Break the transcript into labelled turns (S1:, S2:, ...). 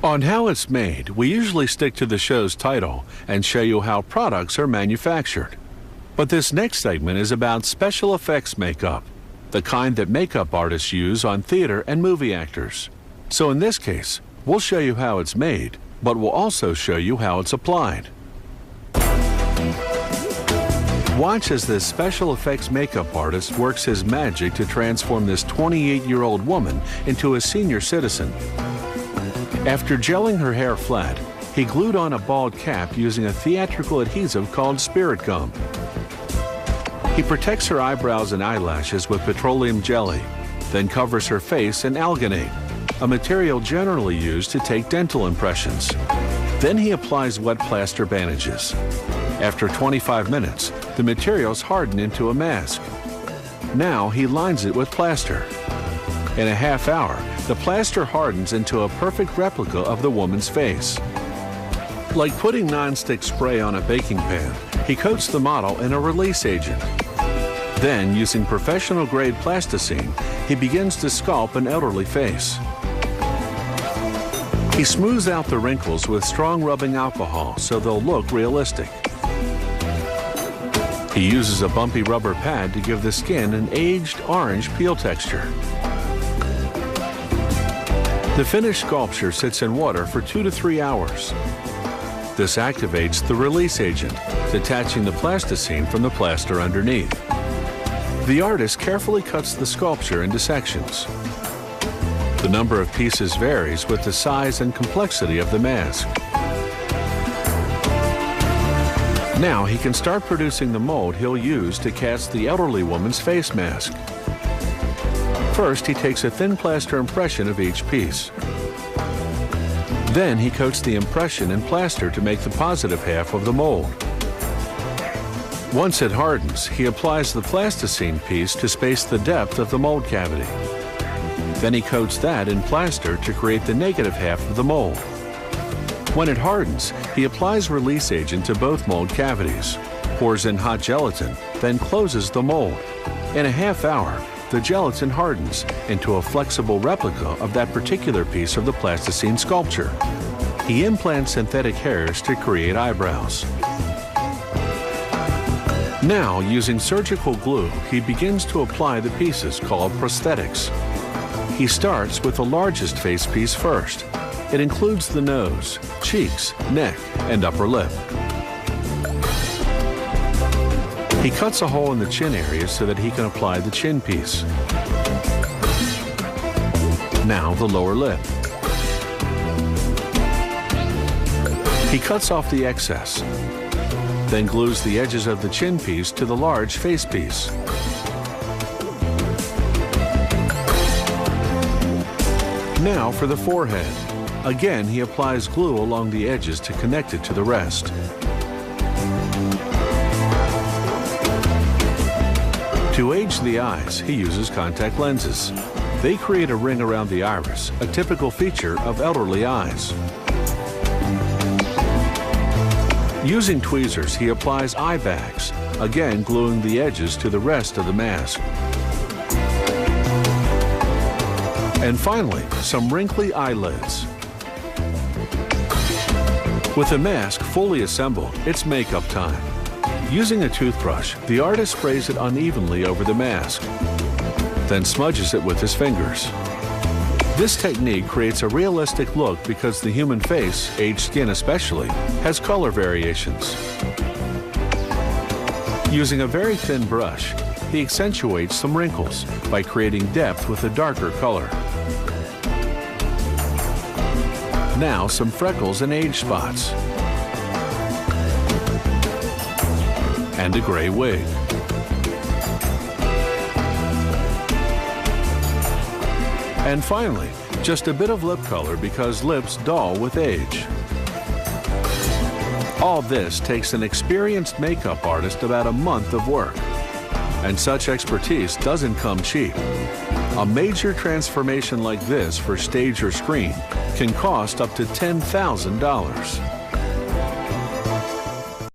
S1: On How It's Made, we usually stick to the show's title and show you how products are manufactured. But this next segment is about special effects makeup, the kind that makeup artists use on theater and movie actors. So in this case, we'll show you how it's made, but we'll also show you how it's applied. Watch as this special effects makeup artist works his magic to transform this 28-year-old woman into a senior citizen. After gelling her hair flat, he glued on a bald cap using a theatrical adhesive called spirit gum. He protects her eyebrows and eyelashes with petroleum jelly, then covers her face in alginate, a material generally used to take dental impressions. Then he applies wet plaster bandages. After 25 minutes, the materials harden into a mask. Now he lines it with plaster. In a half hour, the plaster hardens into a perfect replica of the woman's face. Like putting non-stick spray on a baking pan, he coats the model in a release agent. Then, using professional-grade plasticine, he begins to sculpt an elderly face. He smooths out the wrinkles with strong rubbing alcohol so they'll look realistic. He uses a bumpy rubber pad to give the skin an aged orange peel texture. The finished sculpture sits in water for 2 to 3 hours. This activates the release agent, detaching the plasticine from the plaster underneath. The artist carefully cuts the sculpture into sections. The number of pieces varies with the size and complexity of the mask. Now he can start producing the mold he'll use to cast the elderly woman's face mask. First, he takes a thin plaster impression of each piece. Then he coats the impression in plaster to make the positive half of the mold. Once it hardens, he applies the plasticine piece to space the depth of the mold cavity. Then he coats that in plaster to create the negative half of the mold. When it hardens, he applies release agent to both mold cavities, pours in hot gelatin, then closes the mold. In a half hour, the gelatin hardens into a flexible replica of that particular piece of the plasticine sculpture. He implants synthetic hairs to create eyebrows. Now, using surgical glue, he begins to apply the pieces called prosthetics. He starts with the largest face piece first. It includes the nose, cheeks, neck, and upper lip. He cuts a hole in the chin area so that he can apply the chin piece. Now the lower lip. He cuts off the excess, then glues the edges of the chin piece to the large face piece. Now for the forehead. Again, he applies glue along the edges to connect it to the rest. To age the eyes, he uses contact lenses. They create a ring around the iris, a typical feature of elderly eyes. Using tweezers, he applies eye bags, again gluing the edges to the rest of the mask. And finally, some wrinkly eyelids. With the mask fully assembled, it's makeup time. Using a toothbrush, the artist sprays it unevenly over the mask, then smudges it with his fingers. This technique creates a realistic look because the human face, aged skin especially, has color variations. Using a very thin brush, he accentuates some wrinkles by creating depth with a darker color. Now some freckles and age spots. And a gray wig. And finally, just a bit of lip color because lips dull with age. All this takes an experienced makeup artist about a month of work. And such expertise doesn't come cheap. A major transformation like this for stage or screen can cost up to $10,000.